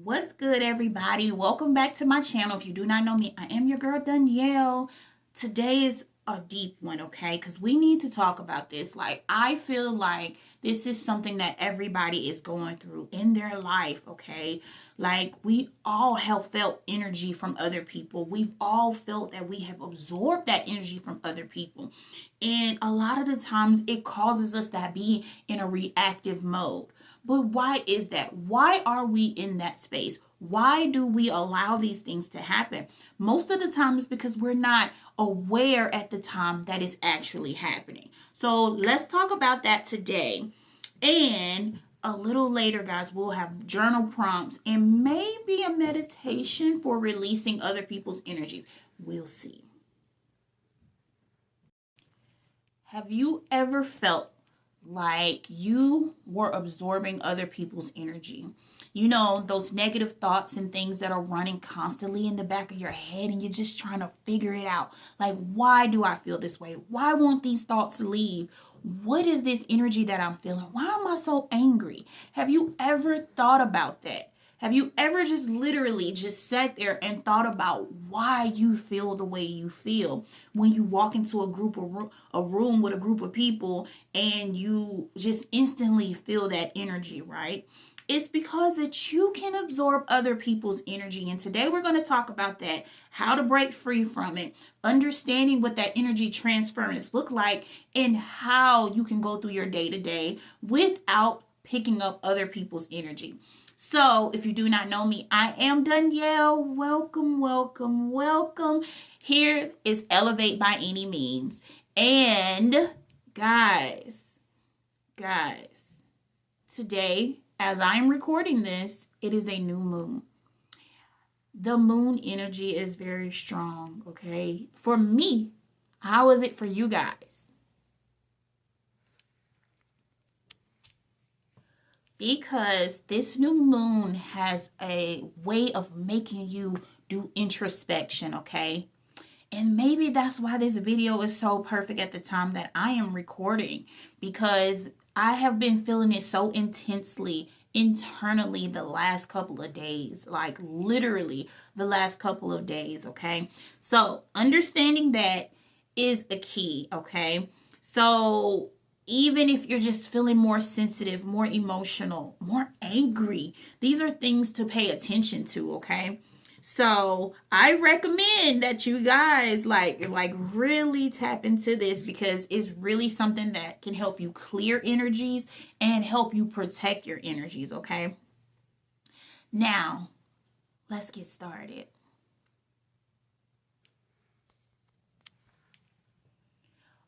What's good, everybody? Welcome back to my channel. If you do not know me, I am your girl Danielle. Today is a deep one, okay? Because we need to talk about this. I feel like this is something that everybody is going through in their life, okay? We all have felt energy from other people. We've all felt that we have absorbed that energy from other people. And a lot of the times it causes us to be in a reactive mode. But why is that? Why are we in that space? Why do we allow these things to happen? Most of the time it's because we're not aware at the time that it's actually happening. So let's talk about that today. And a little later, guys, we'll have journal prompts and maybe a meditation for releasing other people's energies. We'll see. Have you ever felt like you were absorbing other people's energy? You know, those negative thoughts and things that are running constantly in the back of your head, and you're just trying to figure it out. Like, why do I feel this way? Why won't these thoughts leave? What is this energy that I'm feeling? Why am I so angry? Have you ever thought about that? Have you ever just literally just sat there and thought about why you feel the way you feel when you walk into a room with a group of people and you just instantly feel that energy, right? It's because that you can absorb other people's energy. And today we're going to talk about that, how to break free from it, understanding what that energy transference look like, and how you can go through your day to day without picking up other people's energy. So, if you do not know me, I am Danielle. Welcome, welcome, welcome. Here is Elevate by Any Means. And guys, today, as I am recording this, it is a new moon. The moon energy is very strong, okay? For me, how is it for you guys? Because this new moon has a way of making you do introspection, okay? And maybe that's why this video is so perfect at the time that I am recording, because I have been feeling it so intensely internally the last couple of days, like literally the last couple of days, okay? So understanding that is a key, okay? So even if you're just feeling more sensitive, more emotional, more angry, these are things to pay attention to, okay? So I recommend that you guys like really tap into this, because it's really something that can help you clear energies and help you protect your energies, okay? Now, let's get started.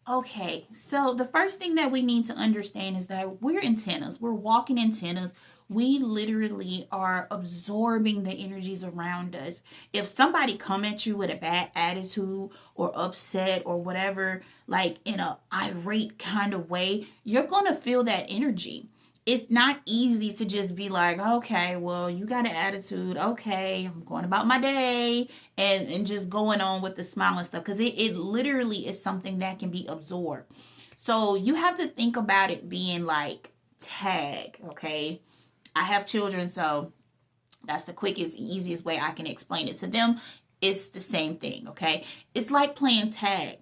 Okay, so the first thing that we need to understand is that we're antennas. We're walking antennas. We literally are absorbing the energies around us. If somebody come at you with a bad attitude or upset or whatever, like in a irate kind of way, you're going to feel that energy. It's not easy to just be like, okay, well, you got an attitude. Okay, I'm going about my day and just going on with the smile and stuff. Because it literally is something that can be absorbed. So you have to think about it being like tag, okay? I have children, so that's the quickest, easiest way I can explain it to them. It's the same thing, okay? It's like playing tag.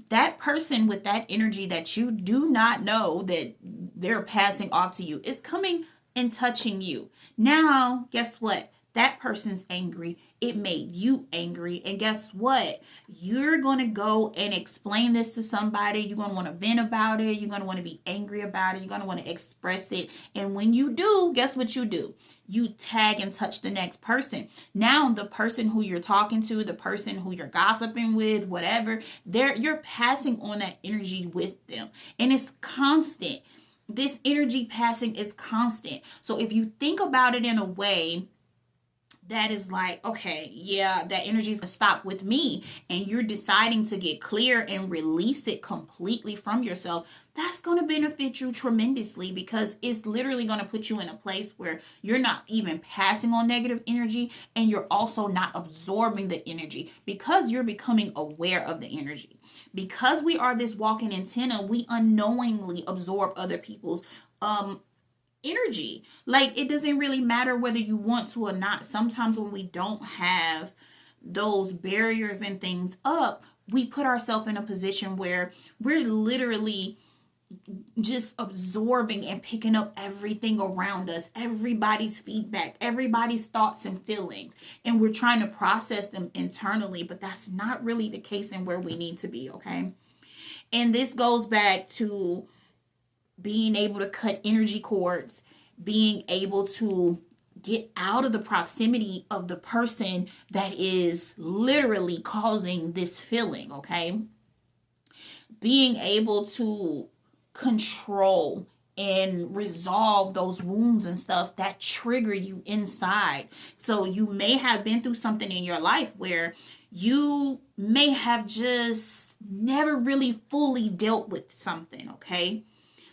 That person with that energy that you do not know that they're passing off to you is coming and touching you. Now, guess what? That person's angry. It made you angry. And guess what? You're going to go and explain this to somebody. You're going to want to vent about it. You're going to want to be angry about it. You're going to want to express it. And when you do, guess what you do? You tag and touch the next person. Now, the person who you're talking to, the person who you're gossiping with, whatever, you're passing on that energy with them. And it's constant. This energy passing is constant. So if you think about it in a way that is like, okay, yeah, that energy is going to stop with me, and you're deciding to get clear and release it completely from yourself, that's going to benefit you tremendously, because it's literally going to put you in a place where you're not even passing on negative energy, and you're also not absorbing the energy, because you're becoming aware of the energy. Because we are this walking antenna, we unknowingly absorb other people's energy. Like, it doesn't really matter whether you want to or not. Sometimes when we don't have those barriers and things up, we put ourselves in a position where we're literally just absorbing and picking up everything around us, everybody's feedback, everybody's thoughts and feelings, and we're trying to process them internally, but that's not really the case and where we need to be, okay? And this goes back to being able to cut energy cords, being able to get out of the proximity of the person that is literally causing this feeling, okay? Being able to control and resolve those wounds and stuff that trigger you inside. So you may have been through something in your life where you may have just never really fully dealt with something, okay?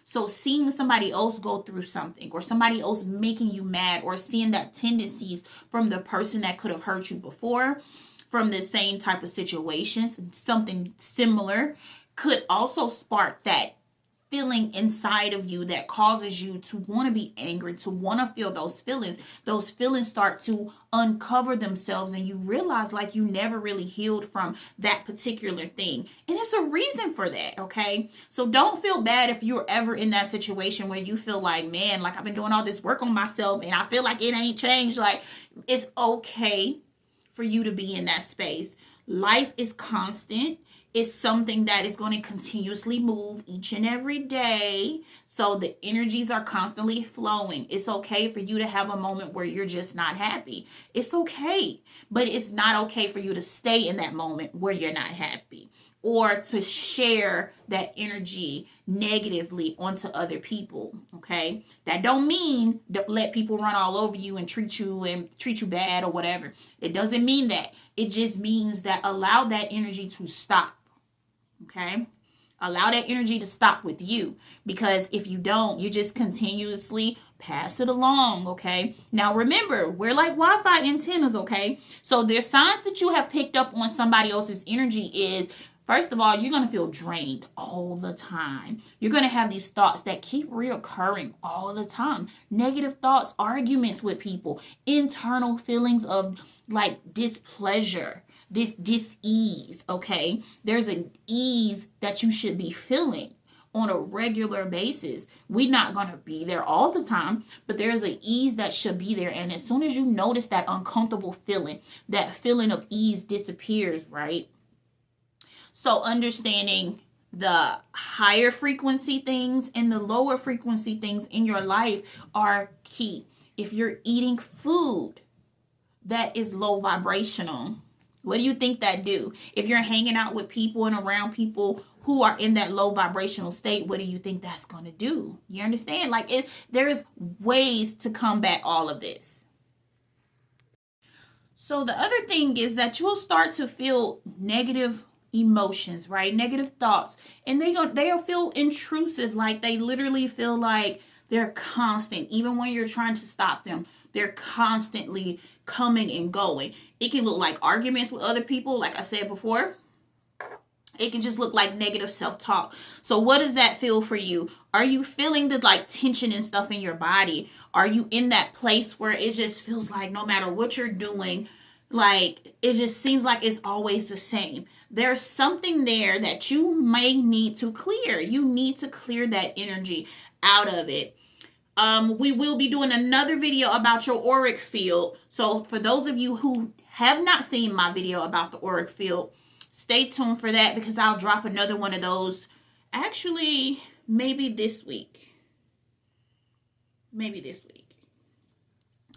So seeing somebody else go through something, or somebody else making you mad, or seeing that tendencies from the person that could have hurt you before, from the same type of situations, something similar, could also spark that feeling inside of you that causes you to want to be angry, to want to feel those feelings. Those feelings start to uncover themselves, and you realize like you never really healed from that particular thing. And there's a reason for that, okay? So don't feel bad if you're ever in that situation where you feel like, man, like I've been doing all this work on myself and I feel like it ain't changed. Like, it's okay for you to be in that space. Life is constant. It's something that is going to continuously move each and every day. So the energies are constantly flowing. It's okay for you to have a moment where you're just not happy. It's okay. But it's not okay for you to stay in that moment where you're not happy, or to share that energy negatively onto other people, okay? That don't mean that let people run all over you and treat you bad or whatever. It doesn't mean that. It just means that allow that energy to stop. Okay? Allow that energy to stop with you, because if you don't, you just continuously pass it along, okay? Now remember, we're like Wi-Fi antennas, okay? So there's signs that you have picked up on somebody else's energy is, first of all, you're going to feel drained all the time. You're going to have these thoughts that keep reoccurring all the time. Negative thoughts, arguments with people, internal feelings of like displeasure, this dis-ease, okay? There's an ease that you should be feeling on a regular basis. We're not going to be there all the time, but there's an ease that should be there. And as soon as you notice that uncomfortable feeling, that feeling of ease disappears, right? So understanding the higher frequency things and the lower frequency things in your life are key. If you're eating food that is low vibrational, what do you think that do? If you're hanging out with people and around people who are in that low vibrational state, what do you think that's going to do? You understand? Like, there's ways to combat all of this. So the other thing is that you'll start to feel negative emotions, right? Negative thoughts, and they'll feel intrusive. Like, they literally feel like they're constant. Even when you're trying to stop them, they're constantly coming and going. It can look like arguments with other people, like I said before. It can just look like negative self-talk. So what does that feel for you? Are you feeling the like tension and stuff in your body? Are you in that place where it just feels like no matter what you're doing, like it just seems like it's always the same? There's something there that you may need to clear. You need to clear that energy out of it. We will be doing another video about your auric field. So for those of you who have not seen my video about the auric field, stay tuned for that, because I'll drop another one of those actually maybe this week.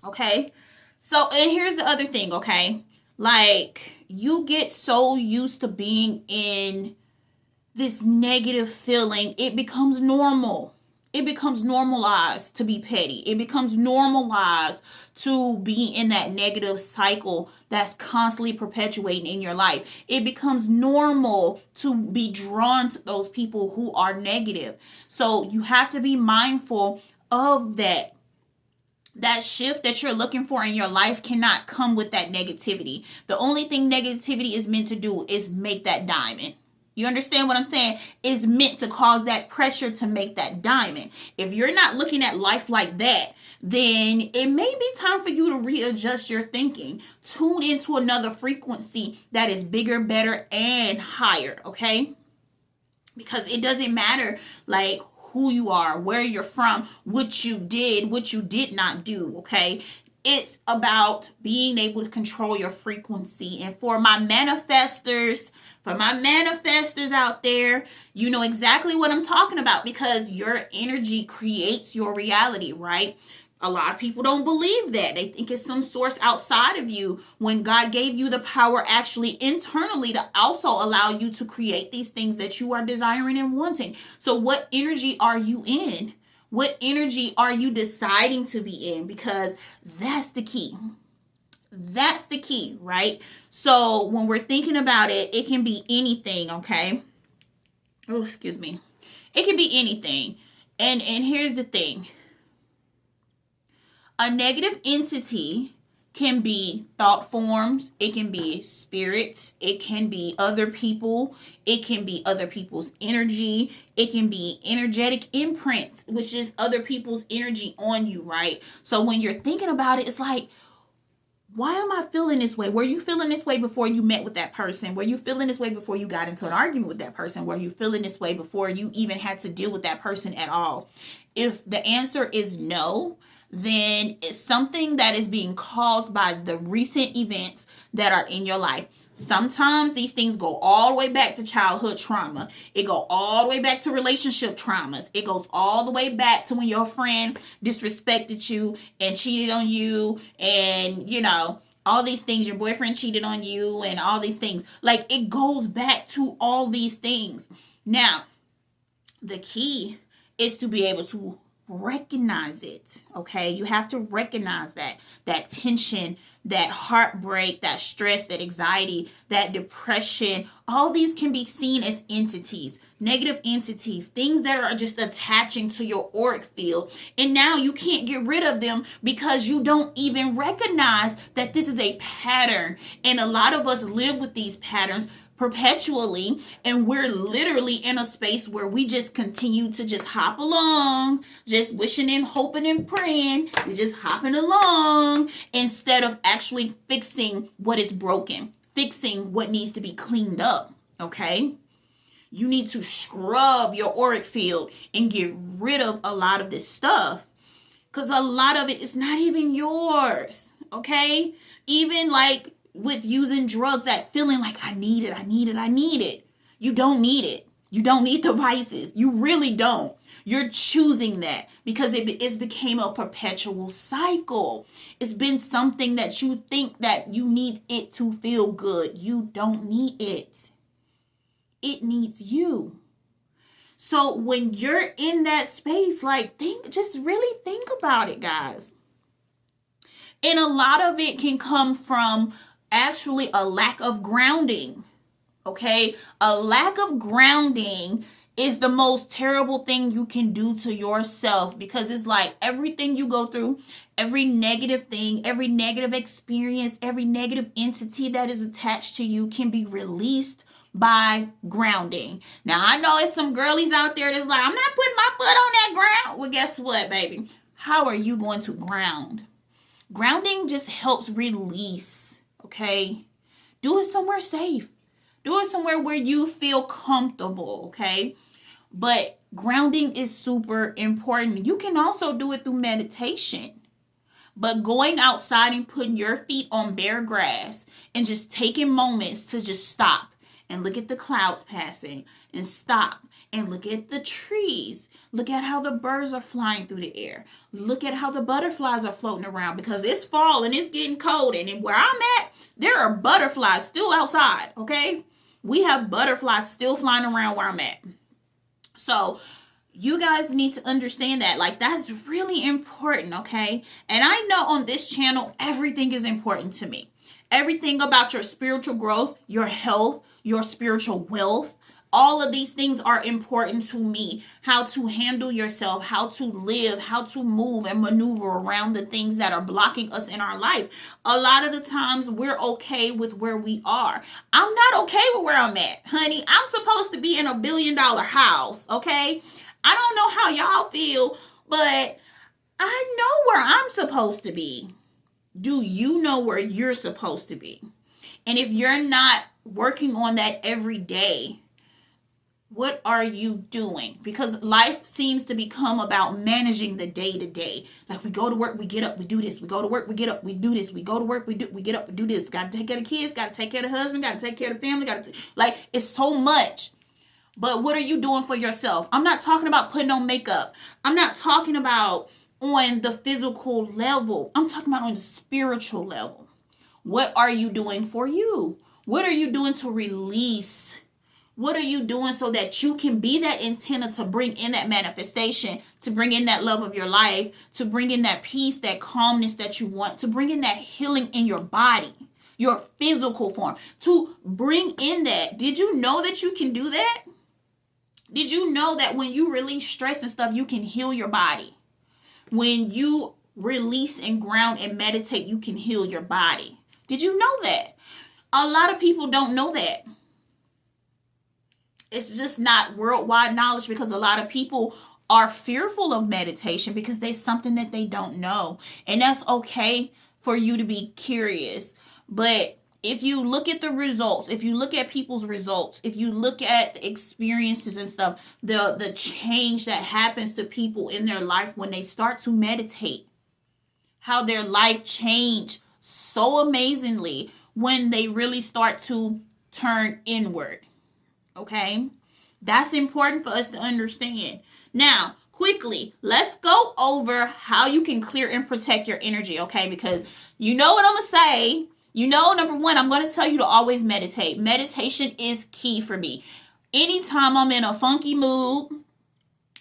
Okay. So, and here's the other thing, okay? Like, you get so used to being in this negative feeling, it becomes normal. It becomes normalized to be petty. It becomes normalized to be in that negative cycle that's constantly perpetuating in your life. It becomes normal to be drawn to those people who are negative. So you have to be mindful of that. That shift that you're looking for in your life cannot come with that negativity. The only thing negativity is meant to do is make that diamond. You understand what I'm saying? Is meant to cause that pressure to make that diamond. If you're not looking at life like that, then it may be time for you to readjust your thinking. Tune into another frequency that is bigger, better, and higher, okay? Because it doesn't matter like who you are, where you're from, what you did not do, okay? It's about being able to control your frequency. And for my manifestors out there, you know exactly what I'm talking about, because your energy creates your reality, right? A lot of people don't believe that. They think it's some source outside of you, when God gave you the power actually internally to also allow you to create these things that you are desiring and wanting. So what energy are you in? What energy are you deciding to be in? Because that's the key. That's the key, right? So when we're thinking about it, it can be anything, okay? Oh, excuse me. It can be anything. And here's the thing. A negative entity can be thought forms, it can be spirits, it can be other people, it can be other people's energy, it can be energetic imprints, which is other people's energy on you, right? So when you're thinking about it, it's like, why am I feeling this way? Were you feeling this way before you met with that person? Were you feeling this way before you got into an argument with that person? Were you feeling this way before you even had to deal with that person at all? If the answer is no, then it's something that is being caused by the recent events that are in your life. Sometimes these things go all the way back to childhood trauma. It go all the way back to relationship traumas. It goes all the way back to when your friend disrespected you and cheated on you, and you know, all these things. Your boyfriend cheated on you and all these things. Like, it goes back to all these things. Now, the key is to be able to recognize it, okay? You have to recognize that tension, that heartbreak, that stress, that anxiety, that depression. All these can be seen as entities, negative entities, things that are just attaching to your auric field. And now you can't get rid of them because you don't even recognize that this is a pattern. And a lot of us live with these patterns perpetually, and we're literally in a space where we just continue to just hop along, just wishing and hoping and praying. We're just hopping along instead of actually fixing what is broken, fixing what needs to be cleaned up, okay? You need to scrub your auric field and get rid of a lot of this stuff, because a lot of it is not even yours, okay? Even like with using drugs, that feeling like I need it. You don't need it. You don't need the vices. You really don't. You're choosing that because it's became a perpetual cycle. It's been something that you think that you need it to feel good. You don't need it. It needs you. So when you're in that space, like, just really think about it, guys. And a lot of it can come from actually a lack of grounding, okay? A lack of grounding is the most terrible thing you can do to yourself, because it's like everything you go through, every negative thing, every negative experience, every negative entity that is attached to you can be released by grounding. Now, I know it's some girlies out there that's like, I'm not putting my foot on that ground. Well, guess what, baby? How are you going to ground? Grounding just helps release. Okay, do it somewhere safe. Do it somewhere where you feel comfortable, okay? But grounding is super important. You can also do it through meditation. But going outside and putting your feet on bare grass and just taking moments to just stop and look at the clouds passing and stop and look at the trees. Look at how the birds are flying through the air. Look at how the butterflies are floating around, because it's fall and it's getting cold. And where I'm at, there are butterflies still outside, okay? We have butterflies still flying around where I'm at. So you guys need to understand that. Like, that's really important, okay? And I know on this channel, everything is important to me. Everything about your spiritual growth, your health, your spiritual wealth, All of these things are important to me. How to handle yourself, how to live, how to move and maneuver around the things that are blocking us in our life. A lot of the times we're okay with where we are. I'm not okay with where I'm at, honey. I'm supposed to be in $1 billion house, okay? I don't know how y'all feel, but I know where I'm supposed to be. Do you know where you're supposed to be? And if you're not working on that every day, what are you doing? Because life seems to become about managing the day to day. Like, we go to work, we get up, we do this. We go to work, we get up, we do this. We go to work, we get up, we do this. Got to take care of the kids, got to take care of the husband, got to take care of the family, like, it's so much. But what are you doing for yourself? I'm not talking about putting on makeup. I'm not talking about on the physical level. I'm talking about on the spiritual level. What are you doing for you? What are you doing to release? What are you doing so that you can be that antenna to bring in that manifestation, to bring in that love of your life, to bring in that peace, that calmness that you want, to bring in that healing in your body, your physical form, to bring in that? Did you know that you can do that? Did you know that when you release stress and stuff, you can heal your body? When you release and ground and meditate, you can heal your body. Did you know that? A lot of people don't know that. It's just not worldwide knowledge because a lot of people are fearful of meditation because there's something that they don't know. And that's okay for you to be curious. But if you look at the results, if you look at people's results, if you look at the experiences and stuff, the change that happens to people in their life when they start to meditate, how their life changed so amazingly when they really start to turn inward. Okay? That's important for us to understand. Now, quickly, let's go over how you can clear and protect your energy, okay? Because you know what I'm going to say. You know, number one, I'm going to tell you to always meditate. Meditation is key for me. Anytime I'm in a funky mood,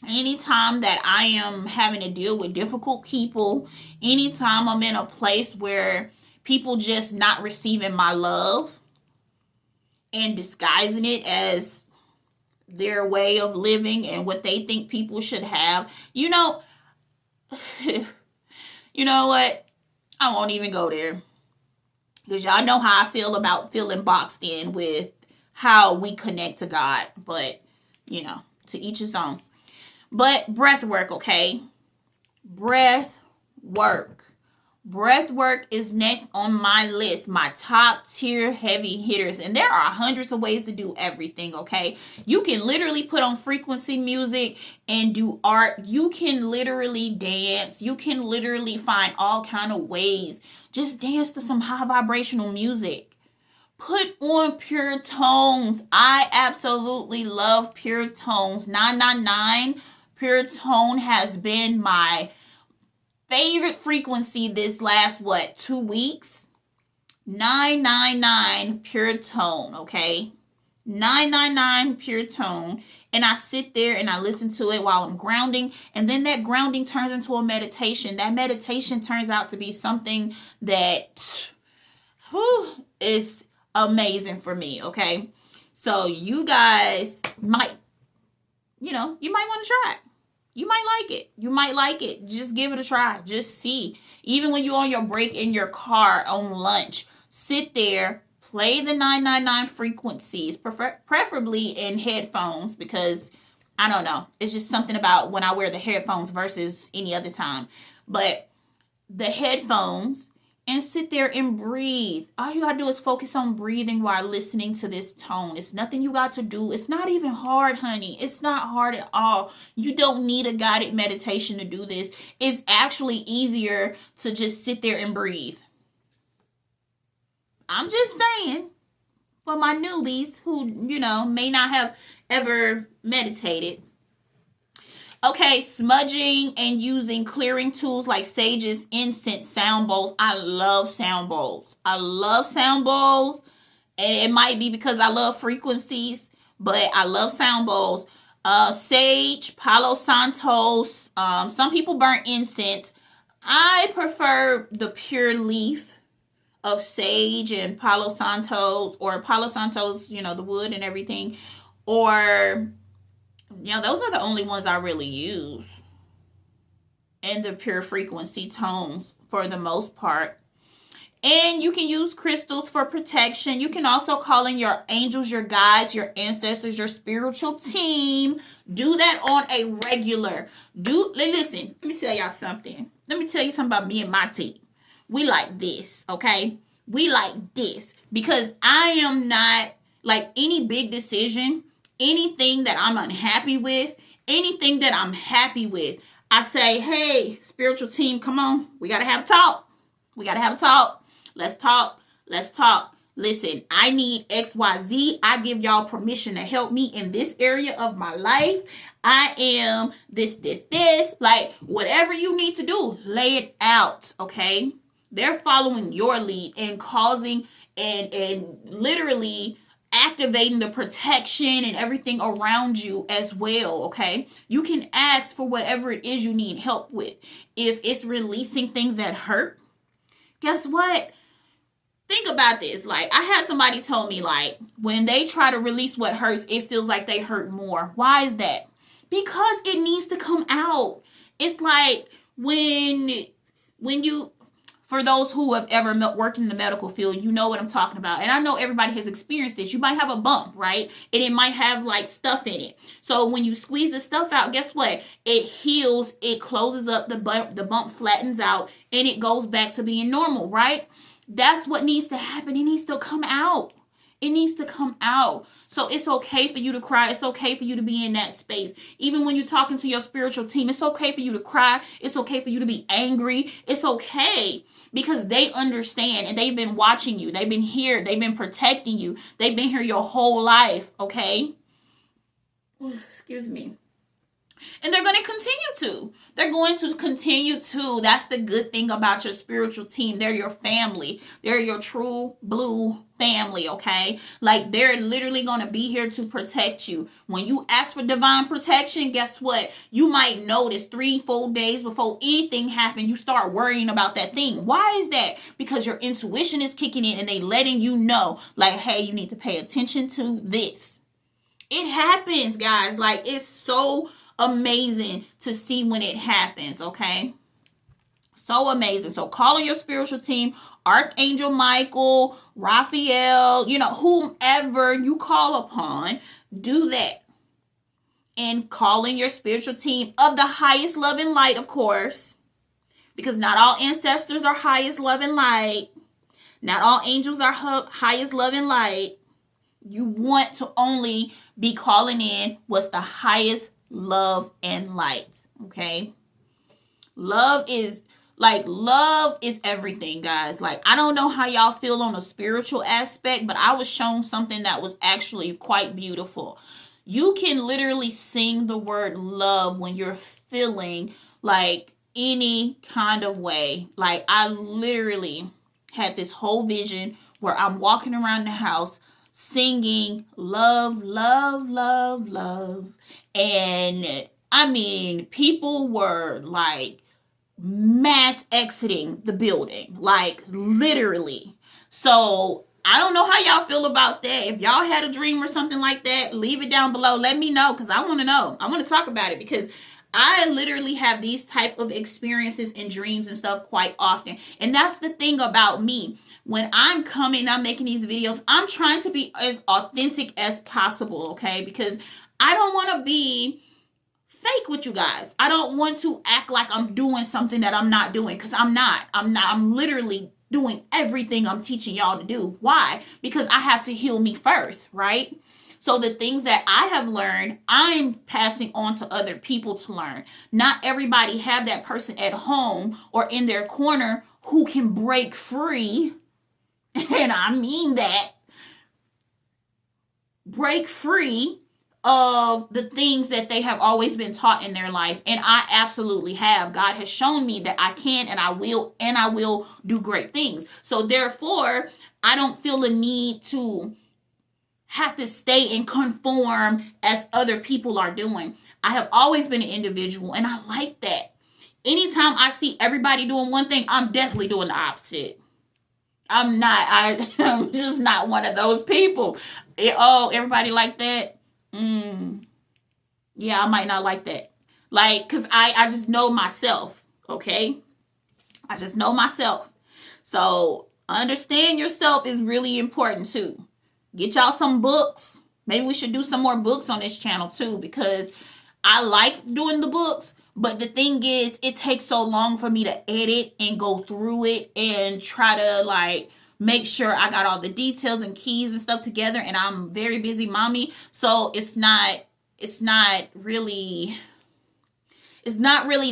anytime that I am having to deal with difficult people, anytime I'm in a place where people just not receiving my love and disguising it as their way of living and what they think people should have, you know, you know what? I won't even go there. Because y'all know how I feel about feeling boxed in with how we connect to God. But, you know, to each his own. But breath work, okay? Breath work. Breath work is next on my list, my top tier heavy hitters. And there are hundreds of ways to do everything, okay? You can literally put on frequency music and do art. You can literally dance. You can literally find all kind of ways. Just dance to some high vibrational music. Put on pure tones. I absolutely love pure tones. 999 pure tone has been my favorite frequency this last 2 weeks. 999 pure tone, okay? 999 pure tone. And I sit there and I listen to it while I'm grounding, and then that grounding turns into a meditation. That meditation turns out to be something that is amazing for me, okay? So you guys might, you might want to try it. You might like it. You might like it. Just give it a try. Just see. Even when you're on your break in your car on lunch, sit there, play the 999 frequencies, preferably in headphones, because I don't know. It's just something about when I wear the headphones versus any other time. But the headphones, and sit there and breathe. All you gotta do is focus on breathing while listening to this tone. It's nothing you got to do. It's not even hard, honey. It's not hard at all. You don't need a guided meditation to do this. It's actually easier to just sit there and breathe. I'm just saying, for my newbies who, may not have ever meditated. Okay, smudging and using clearing tools like sages, incense, sound bowls. I love sound bowls. I love sound bowls. And it might be because I love frequencies, but I love sound bowls. Sage, Palo Santos. Some people burn incense. I prefer the pure leaf of sage and Palo Santos, or Palo Santos, the wood and everything, or those are the only ones I really use. And the pure frequency tones for the most part. And you can use crystals for protection. You can also call in your angels, your guides, your ancestors, your spiritual team. Do that on a regular. Listen, let me tell y'all something. Let me tell you something about me and my team. We like this, okay? We like this. Because I am not, like, any big decision, anything that I'm unhappy with, anything that I'm happy with, I say, hey, spiritual team, come on. We got to have a talk. We got to have a talk. Let's talk. Let's talk. Listen, I need XYZ. I give y'all permission to help me in this area of my life. I am this. Like, whatever you need to do, lay it out, okay? They're following your lead and causing and literally activating the protection and everything around you as well, okay? You can ask for whatever it is you need help with. If it's releasing things that hurt, guess what? Think about this. Like, I had somebody tell me, like, when they try to release what hurts, it feels like they hurt more. Why is that? Because it needs to come out. It's like when you, for those who have ever worked in the medical field, you know what I'm talking about. And I know everybody has experienced this. You might have a bump, right? And it might have like stuff in it. So when you squeeze the stuff out, guess what? It heals, it closes up, the bump flattens out, and it goes back to being normal, right? That's what needs to happen. It needs to come out. It needs to come out. So it's okay for you to cry. It's okay for you to be in that space. Even when you're talking to your spiritual team, it's okay for you to cry. It's okay for you to be angry. It's okay because they understand and they've been watching you. They've been here. They've been protecting you. They've been here your whole life, okay? Excuse me. And they're going to continue to. They're going to continue to. That's the good thing about your spiritual team. They're your family. They're your true blue family, okay? Like, they're literally going to be here to protect you. When you ask for divine protection, guess what? You might notice 3-4 days before anything happens, you start worrying about that thing. Why is that? Because your intuition is kicking in and they letting you know, like, hey, you need to pay attention to this. It happens, guys. Like, it's so amazing to see when it happens, okay? So amazing. So call on your spiritual team, Archangel Michael, Raphael, whomever you call upon, do that. And call in your spiritual team of the highest love and light, of course, because not all ancestors are highest love and light. Not all angels are highest love and light. You want to only be calling in what's the highest love and light, okay? Love is everything, guys. Like, I don't know how y'all feel on a spiritual aspect, but I was shown something that was actually quite beautiful. You can literally sing the word love when you're feeling like any kind of way. Like, I literally had this whole vision where I'm walking around the house singing love, love, love, love. And I mean, people were like mass exiting the building, like literally. So I don't know how y'all feel about that. If y'all had a dream or something like that, leave it down below. Let me know, because I want to know. I want to talk about it, because I literally have these type of experiences and dreams and stuff quite often. And that's the thing about me. When I'm coming, I'm making these videos, I'm trying to be as authentic as possible, okay? Because I don't want to be fake with you guys. I don't want to act like I'm doing something that I'm not doing, because I'm not. I'm literally doing everything I'm teaching y'all to do. Why? Because I have to heal me first, right? So the things that I have learned, I'm passing on to other people to learn. Not everybody have that person at home or in their corner who can break free. And I mean that. Break free of the things that they have always been taught in their life. And I absolutely have. God has shown me that I can, and I will do great things. So therefore, I don't feel a need to have to stay and conform as other people are doing. I have always been an individual, and I like that. Anytime I see everybody doing one thing, I'm definitely doing the opposite. I'm just not one of those people. Everybody like that? Yeah, I might not like that. Like, because I just know myself, okay? I just know myself. So, understand yourself is really important too. Get y'all some books. Maybe we should do some more books on this channel too, because I like doing the books, but the thing is, it takes so long for me to edit and go through it and try to like make sure I got all the details and keys and stuff together, and I'm very busy mommy, so it's not really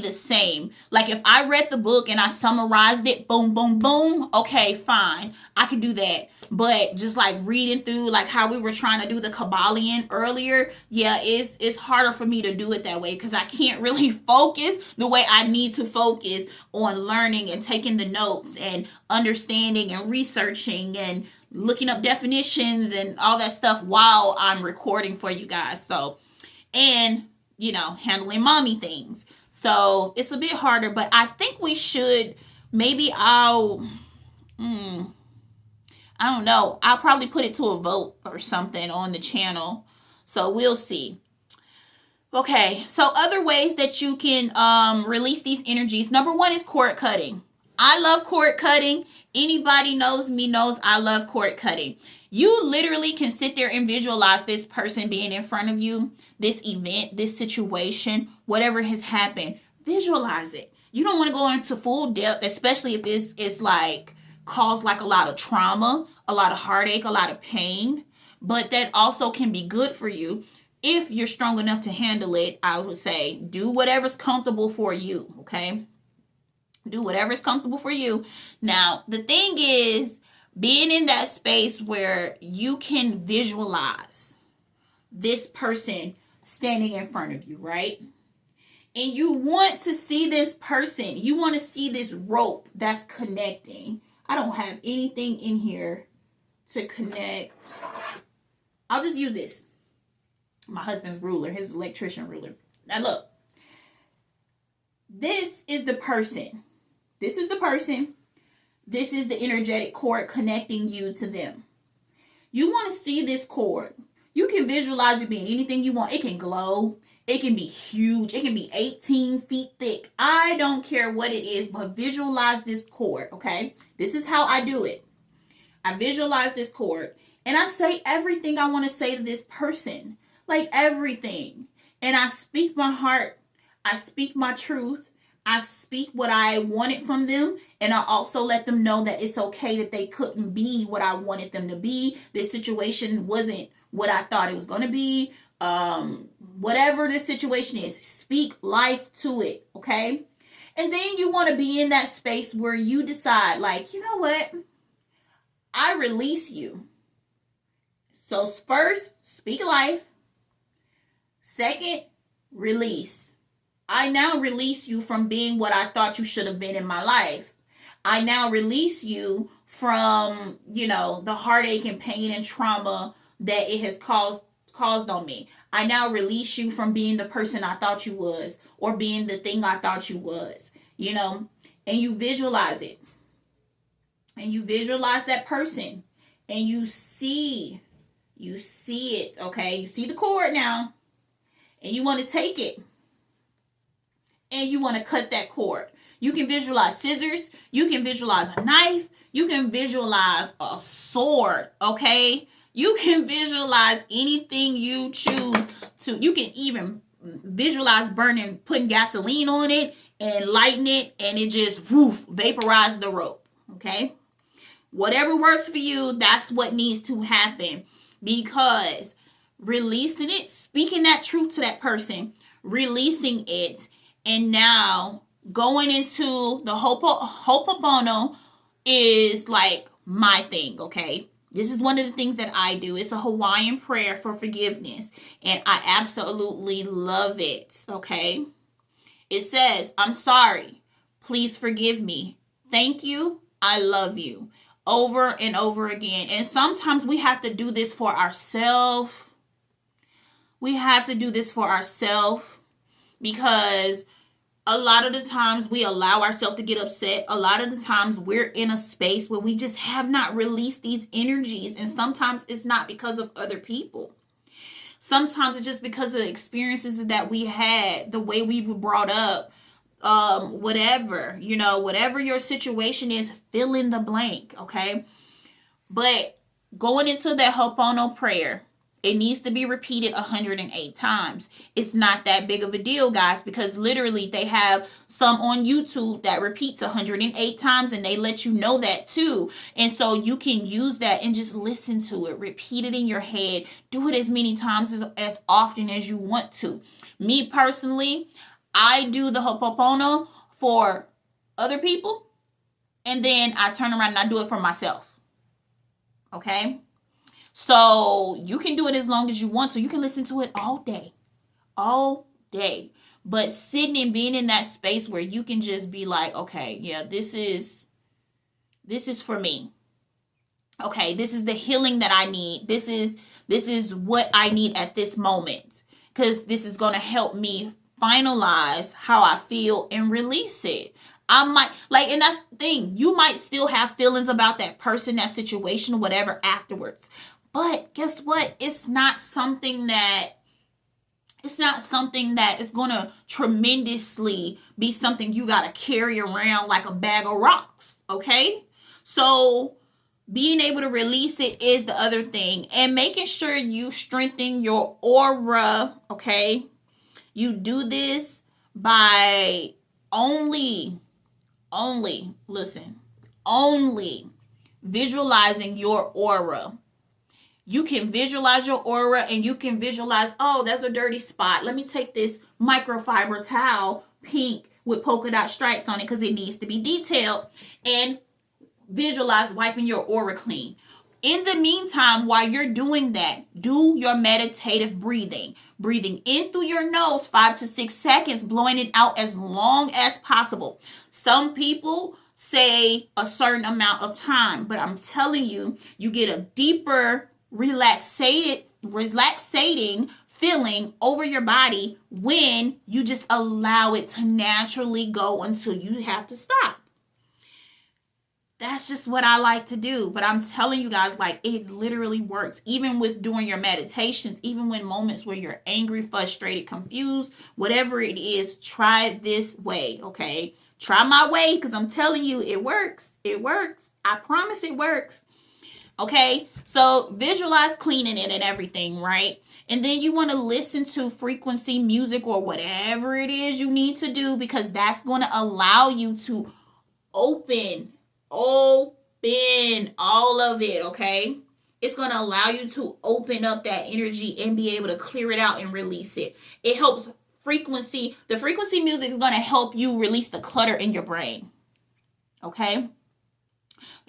the same. Like if I read the book and I summarized it, boom, boom, boom, okay, fine. I could do that. But just like reading through like how we were trying to do the Kabbalion earlier, yeah, it's harder for me to do it that way because I can't really focus the way I need to focus on learning and taking the notes and understanding and researching and looking up definitions and all that stuff while I'm recording for you guys. So, and handling mommy things. So it's a bit harder, but I think we should, maybe I don't know. I'll probably put it to a vote or something on the channel. So we'll see. Okay, so other ways that you can release these energies. Number one is cord cutting. I love cord cutting. Anybody knows me knows I love cord cutting. You literally can sit there and visualize this person being in front of you, this event, this situation, whatever has happened. Visualize it. You don't want to go into full depth, especially if it's like caused like a lot of trauma, a lot of heartache, a lot of pain. But that also can be good for you if you're strong enough to handle it. I would say do whatever's comfortable for you, okay? Do whatever's comfortable for you. Now, the thing is, being in that space where you can visualize this person standing in front of you, right? And you want to see this person. You want to see this rope that's connecting. I don't have anything in here to connect. I'll just use this. My husband's ruler, his electrician ruler. Now look. This is the person. This is the person. This is the energetic cord connecting you to them. You want to see this cord. You can visualize it being anything you want. It can glow. It can be huge. It can be 18 feet thick. I don't care what it is, but visualize this cord, okay? This is how I do it. I visualize this cord, and I say everything I want to say to this person. Like everything. And I speak my heart. I speak my truth. I speak what I wanted from them, and I also let them know that it's okay that they couldn't be what I wanted them to be. This situation wasn't what I thought it was going to be. Whatever this situation is, speak life to it, okay? And then you want to be in that space where you decide, like, you know what? I release you. So first, speak life. Second, release. I now release you from being what I thought you should have been in my life. I now release you from, the heartache and pain and trauma that it has caused on me. I now release you from being the person I thought you was, or being the thing I thought you was, and you visualize it. And you visualize that person, and you see it, okay? You see the cord now, and you want to take it. And you want to cut that cord. You can visualize scissors. You can visualize a knife. You can visualize a sword, okay? You can visualize anything you choose to. You can even visualize putting gasoline on it and lighting it, and it just vaporize the rope, okay? Whatever works for you, that's what needs to happen, because releasing it, speaking that truth to that person, releasing it, and now going into the Ho'oponopono is like my thing, okay? This is one of the things that I do. It's a Hawaiian prayer for forgiveness, and I absolutely love it, okay? It says, I'm sorry. Please forgive me. Thank you. I love you. Over and over again. And sometimes we have to do this for ourselves. We have to do this for ourselves, because a lot of the times we allow ourselves to get upset. A lot of the times we're in a space where we just have not released these energies. And sometimes it's not because of other people. Sometimes it's just because of the experiences that we had, the way we were brought up, whatever, whatever your situation is, fill in the blank, okay? But going into that Ho'oponopono prayer, it needs to be repeated 108 times. It's not that big of a deal, guys, because literally they have some on YouTube that repeats 108 times, and they let you know that too. And so you can use that and just listen to it. Repeat it in your head. Do it as many times as often as you want to. Me personally, I do the Ho'oponopono for other people, and then I turn around and I do it for myself. Okay? So you can do it as long as you want to. You can listen to it all day. But sitting and being in that space where you can just be like, okay, yeah, this is for me. Okay, this is the healing that I need. This is what I need at this moment, because this is going to help me finalize how I feel and release it. I might and that's the thing. You might still have feelings about that person, that situation, whatever afterwards. But guess what? It's not something that is going to tremendously be something you got to carry around like a bag of rocks. Okay? So being able to release it is the other thing. And making sure you strengthen your aura. Okay? You do this by only visualizing your aura. You can visualize your aura, and you can visualize, oh, that's a dirty spot. Let me take this microfiber towel, pink, with polka dot stripes on it because it needs to be detailed, and visualize wiping your aura clean. In the meantime, while you're doing that, do your meditative breathing. Breathing in through your nose 5 to 6 seconds, blowing it out as long as possible. Some people say a certain amount of time, but I'm telling you, you get a deeper relaxating feeling over your body when you just allow it to naturally go until you have to stop. That's just what I like to do. But I'm telling you guys, it literally works. Even with doing your meditations, even when moments where you're angry, frustrated, confused, whatever it is, try it this way, okay? Try my way, because I'm telling you, it works. It works. I promise it works. Okay? So visualize cleaning it and everything, right? And then you want to listen to frequency music or whatever it is you need to do, because that's going to allow you to open all of it, okay? It's going to allow you to open up that energy and be able to clear it out and release it. It helps frequency. The frequency music is going to help you release the clutter in your brain, okay?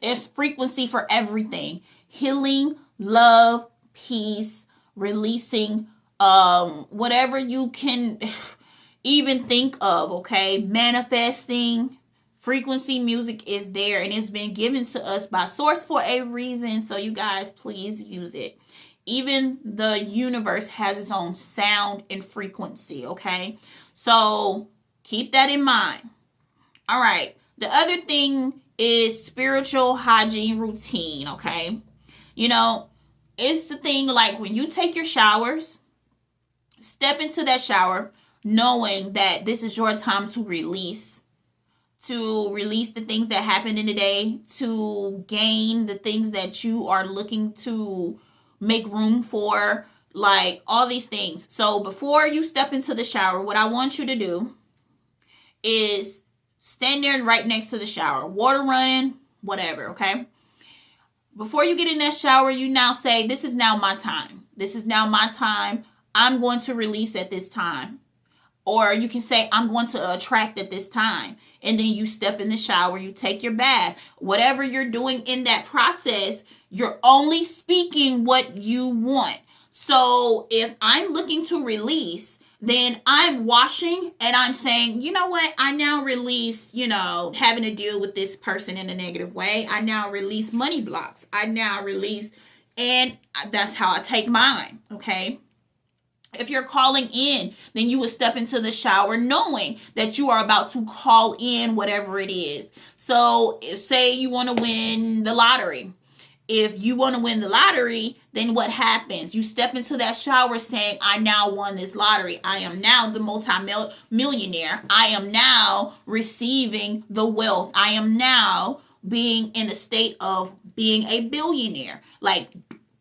There's frequency for everything. Healing, love, peace, releasing, whatever you can even think of, okay? Manifesting. Frequency music is there, and it's been given to us by source for a reason. So you guys, please use it. Even the universe has its own sound and frequency, okay? So keep that in mind. All right. The other thing is spiritual hygiene routine, okay? It's the thing when you take your showers, step into that shower knowing that this is your time to release the things that happened in the day, to gain the things that you are looking to make room for, all these things. So before you step into the shower, what I want you to do is stand there right next to the shower, water running, whatever, okay? Before you get in that shower, you now say, this is now my time. This is now my time. I'm going to release at this time. Or you can say, I'm going to attract at this time. And then you step in the shower, you take your bath. Whatever you're doing in that process, you're only speaking what you want. So if I'm looking to release, then I'm washing and I'm saying, you know what? I now release, having to deal with this person in a negative way. I now release money blocks. I now release, and that's how I take mine, okay? If you're calling in, then you would step into the shower knowing that you are about to call in whatever it is. So say you want to win the lottery, If you want to win the lottery, then what happens? You step into that shower saying, I now won this lottery. I am now the multi-millionaire. I am now receiving the wealth. I am now being in a state of being a billionaire. Like,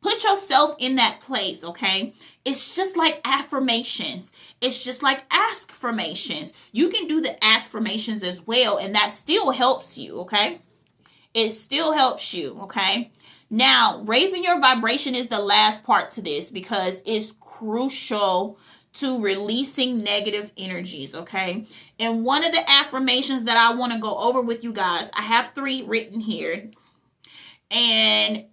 put yourself in that place, okay? It's just like affirmations. It's just like ask-formations. You can do the ask-formations as well, and that still helps you, okay? It still helps you, okay? Now, raising your vibration is the last part to this because it's crucial to releasing negative energies, okay? And one of the affirmations that I want to go over with you guys, I have 3 written here. And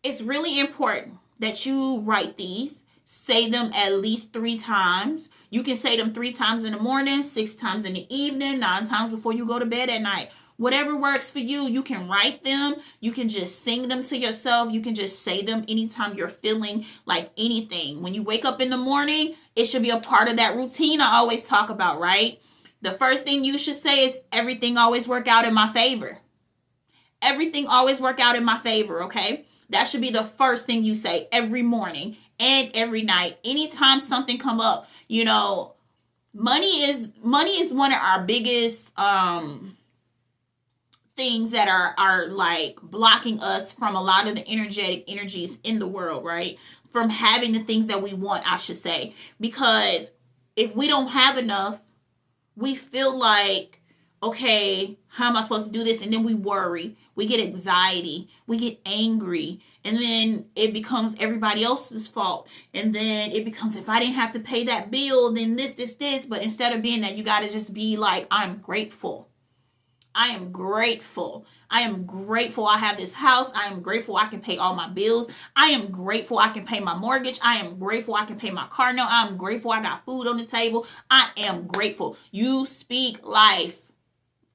it's really important that you write these. Say them at least 3 times. You can say them 3 times in the morning, 6 times in the evening, 9 times before you go to bed at night. Whatever works for you, you can write them. You can just sing them to yourself. You can just say them anytime you're feeling like anything. When you wake up in the morning, it should be a part of that routine I always talk about, right? The first thing you should say is, everything always work out in my favor. Everything always work out in my favor, okay? That should be the first thing you say every morning and every night. Anytime something come up, you know, money is one of our biggest things that are like blocking us from a lot of the energetic energies in the world, right? From having the things that we want, I should say. Because if we don't have enough, we feel like, okay, how am I supposed to do this? And then we worry, we get anxiety, we get angry, and then it becomes everybody else's fault. And then it becomes, if I didn't have to pay that bill, then this. But instead of being that, you got to just be like, I'm grateful. I am grateful. I am grateful I have this house. I am grateful I can pay all my bills. I am grateful I can pay my mortgage. I am grateful I can pay my car note. I am grateful I got food on the table. I am grateful. You speak life.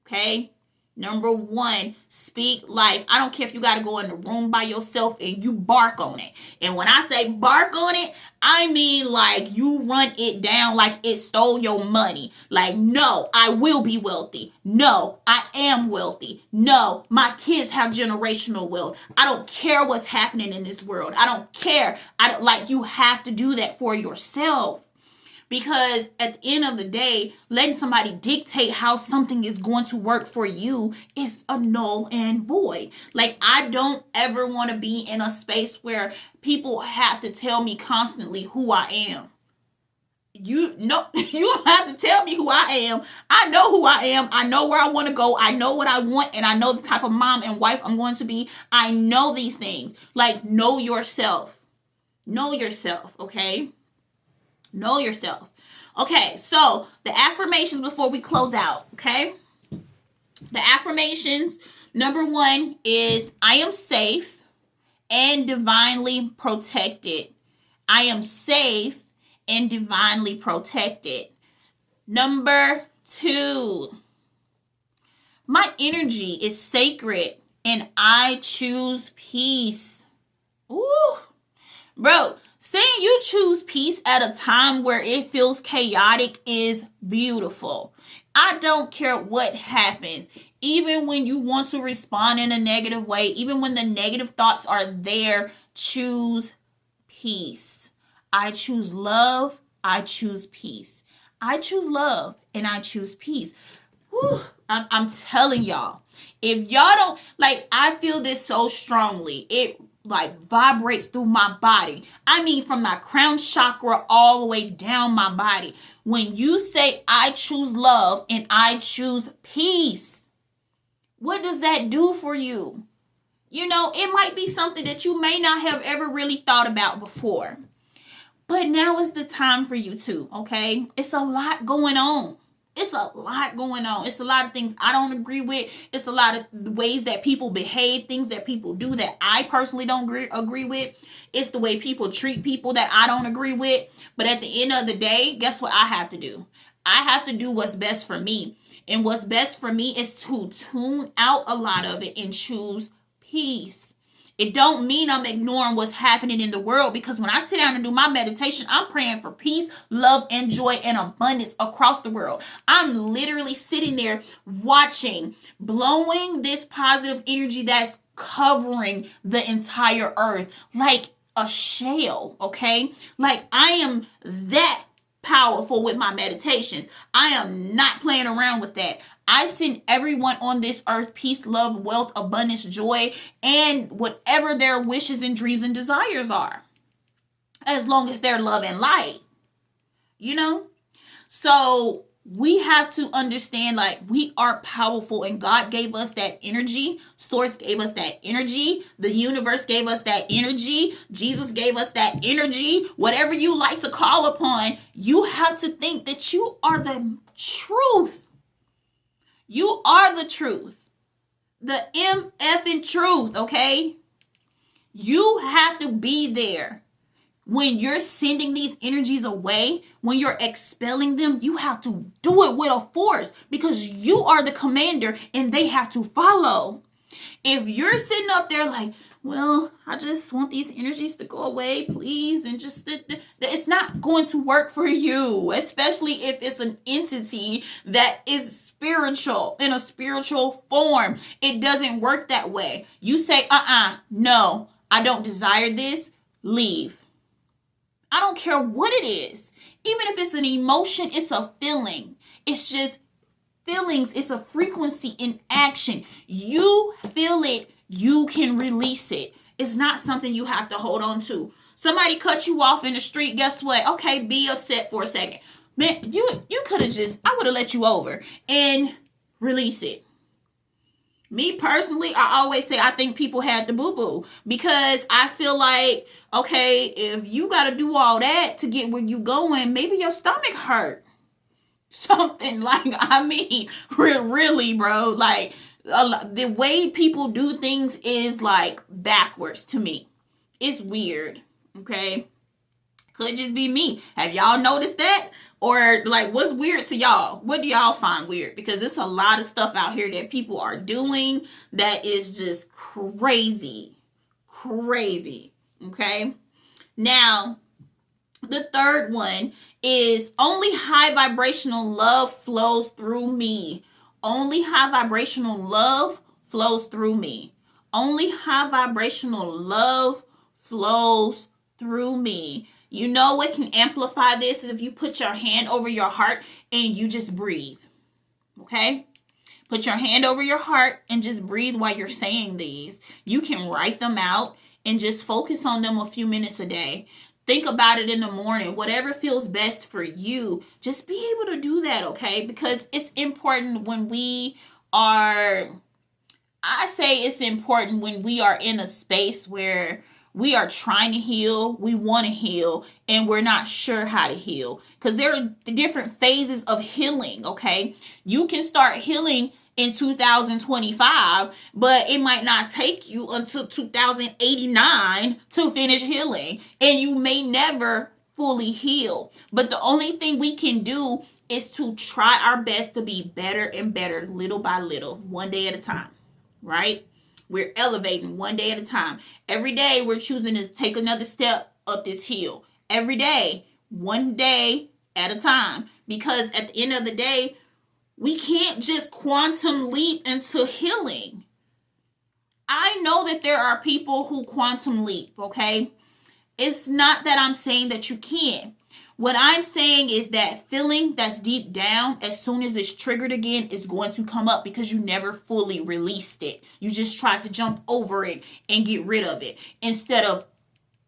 Okay? Number 1, speak life. I don't care if you got to go in the room by yourself and you bark on it. And when I say bark on it, I mean like you run it down like it stole your money. Like, no, I will be wealthy. No, I am wealthy. No, my kids have generational wealth. I don't care what's happening in this world. I don't care. You have to do that for yourself. Because at the end of the day, letting somebody dictate how something is going to work for you is a null and void. Like, I don't ever want to be in a space where people have to tell me constantly who I am. You don't have to tell me who I am. I know who I am. I know where I want to go. I know what I want, and I know the type of mom and wife I'm going to be. I know these things. Like, know yourself. Know yourself, okay? Know yourself. Okay, so the affirmations before we close out, okay? The affirmations, number 1 is, I am safe and divinely protected. I am safe and divinely protected. Number 2, my energy is sacred and I choose peace. Ooh, bro. Saying you choose peace at a time where it feels chaotic is beautiful. I don't care what happens. Even when you want to respond in a negative way, even when the negative thoughts are there, choose peace. I choose love. I choose peace. I choose love and I choose peace. Whew, I'm telling y'all, if y'all don't, like, I feel this so strongly. It like vibrates through my body. I mean, from my crown chakra all the way down my body. When you say, I choose love and I choose peace, what does that do for you? You know, it might be something that you may not have ever really thought about before. But now is the time for you to, okay? It's a lot going on. It's a lot going on. It's a lot of things I don't agree with. It's a lot of ways that people behave, things that people do that I personally don't agree with. It's the way people treat people that I don't agree with. But at the end of the day, guess what I have to do? I have to do what's best for me. And what's best for me is to tune out a lot of it and choose peace. It don't mean I'm ignoring what's happening in the world, because when I sit down and do my meditation, I'm praying for peace, love, and joy and abundance across the world. I'm literally sitting there watching, blowing this positive energy that's covering the entire earth like a shell, okay? Like I am that powerful with my meditations. I am not playing around with that. I send everyone on this earth peace, love, wealth, abundance, joy, and whatever their wishes and dreams and desires are. As long as they're love and light, you know? So we have to understand like we are powerful and God gave us that energy. Source gave us that energy. The universe gave us that energy. Jesus gave us that energy. Whatever you like to call upon, you have to think that you are the truth. You are the truth. The MFing truth, okay? You have to be there. When you're sending these energies away, when you're expelling them, you have to do it with a force because you are the commander and they have to follow. If you're sitting up there like, well, I just want these energies to go away, please, and just, it's not going to work for you, especially if it's an entity that is spiritual, in a spiritual form. It doesn't work that way. You say, no, I don't desire this, leave. I don't care what it is. Even if it's an emotion, it's a feeling. It's just feelings. It's a frequency in action. You feel it, you can release it. It's not something you have to hold on to. Somebody cut you off in the street, guess what? Okay, be upset for a second. Man, you could have I would have let you over and release it. Me personally, I always say I think people had the boo-boo because I feel like, okay, if you got to do all that to get where you going, maybe your stomach hurt. Something like, I mean, really, bro, like the way people do things is like backwards to me. It's weird, okay? Could just be me. Have y'all noticed that? Or like, what's weird to y'all? What do y'all find weird? Because it's a lot of stuff out here that people are doing that is just crazy. Crazy. Okay. Now, the third one is only high vibrational love flows through me. Only high vibrational love flows through me. Only high vibrational love flows through me. You know what can amplify this is if you put your hand over your heart and you just breathe. Okay? Put your hand over your heart and just breathe while you're saying these. You can write them out and just focus on them a few minutes a day. Think about it in the morning. Whatever feels best for you, just be able to do that, okay? Because it's important when we are, I say it's important when we are in a space where we are trying to heal, we want to heal, and we're not sure how to heal. Because there are different phases of healing, okay? You can start healing in 2025, but it might not take you until 2089 to finish healing. And you may never fully heal. But the only thing we can do is to try our best to be better and better, little by little, one day at a time, right? We're elevating one day at a time. Every day we're choosing to take another step up this hill. Every day, one day at a time. Because at the end of the day, we can't just quantum leap into healing. I know that there are people who quantum leap, okay? It's not that I'm saying that you can't. What I'm saying is that feeling that's deep down, as soon as it's triggered again, is going to come up because you never fully released it. You just tried to jump over it and get rid of it instead of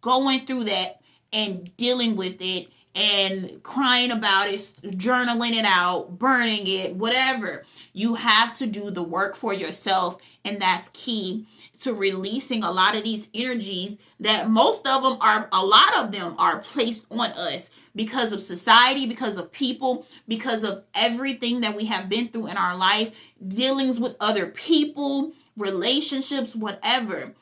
going through that and dealing with it and crying about it, journaling it out, burning it, whatever. You have to do the work for yourself, and that's key to releasing a lot of these energies that a lot of them are placed on us because of society, because of people, because of everything that we have been through in our life, dealings with other people, relationships, whatever.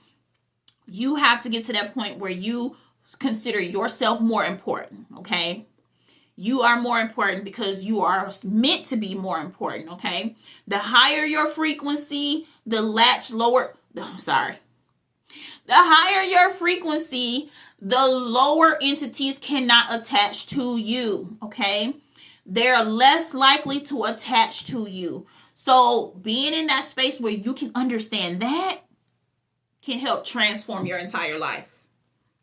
You have to get to that point where you consider yourself more important, okay? You are more important because you are meant to be more important, okay? The higher your frequency, the higher your frequency, the lower entities cannot attach to you, okay? They're less likely to attach to you. So being in that space where you can understand that, can help transform your entire life.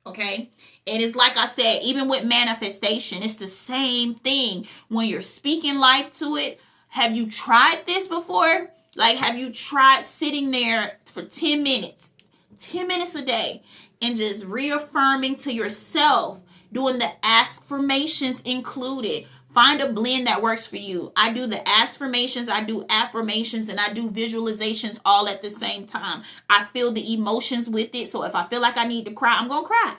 Okay? And it's like I said, even with manifestation, it's the same thing. When you're speaking life to it, have you tried this before? Like, have you tried sitting there for 10 minutes, 10 minutes a day, and just reaffirming to yourself, doing the affirmations included? Find a blend that works for you. I do the affirmations, I do affirmations, and I do visualizations all at the same time. I feel the emotions with it. So if I feel like I need to cry, I'm going to cry.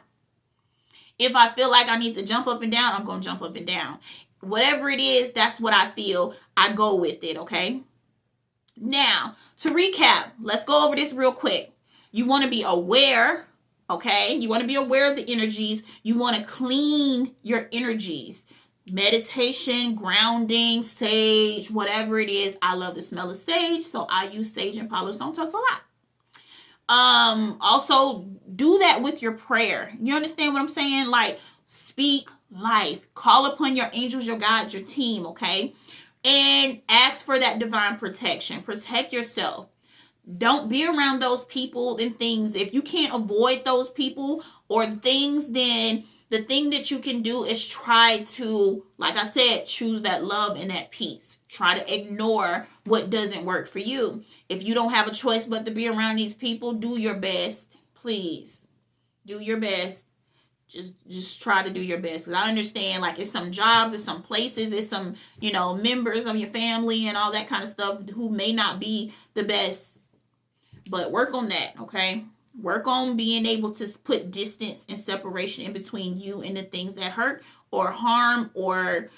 If I feel like I need to jump up and down, I'm going to jump up and down. Whatever it is, that's what I feel. I go with it, okay? Now, to recap, let's go over this real quick. You want to be aware, okay? You want to be aware of the energies. You want to clean your energies. Meditation, grounding, sage, whatever it is. I love the smell of sage, so I use sage and Palo Santos a lot. Also do that with your prayer. You understand what I'm saying? Like, speak life. Call upon your angels, your guides, your team, okay? And ask for that divine protection. Protect yourself. Don't be around those people and things. If you can't avoid those people or things, then the thing that you can do is try to, like I said, choose that love and that peace. Try to ignore what doesn't work for you. If you don't have a choice but to be around these people, do your best. Please, do your best. Just try to do your best. Because I understand, like, it's some jobs, it's some places, it's some, members of your family and all that kind of stuff who may not be the best. But work on that, okay? Work on being able to put distance and separation in between you and the things that hurt or harm or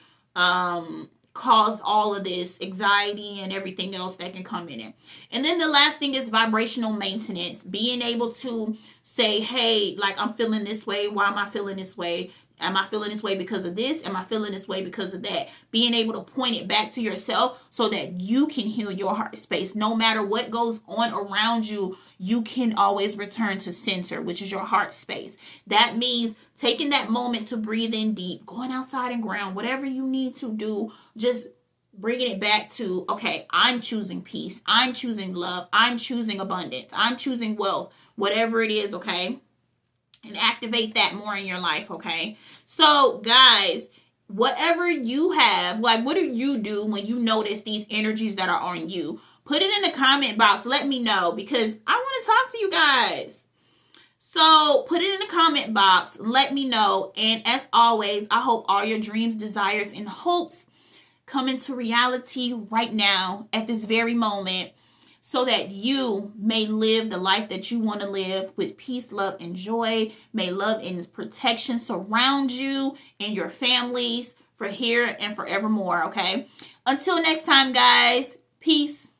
cause all of this anxiety and everything else that can come in it. And then the last thing is vibrational maintenance. Being able to say, hey, like, I'm feeling this way. Why am I feeling this way? Am I feeling this way because of this? Am I feeling this way because of that? Being able to point it back to yourself so that you can heal your heart space. No matter what goes on around you, you can always return to center, which is your heart space. That means taking that moment to breathe in deep, going outside and ground, whatever you need to do, just bringing it back to, okay, I'm choosing peace. I'm choosing love. I'm choosing abundance. I'm choosing wealth, whatever it is, okay? And activate that more in your life, okay? So, guys, whatever you have, like, what do you do when you notice these energies that are on you? Put it in the comment box. Let me know, because I want to talk to you guys. So, put it in the comment box. Let me know. And as always, I hope all your dreams, desires, and hopes come into reality right now at this very moment, so that you may live the life that you want to live with peace, love, and joy. May love and protection surround you and your families for here and forevermore, okay? Until next time, guys, peace.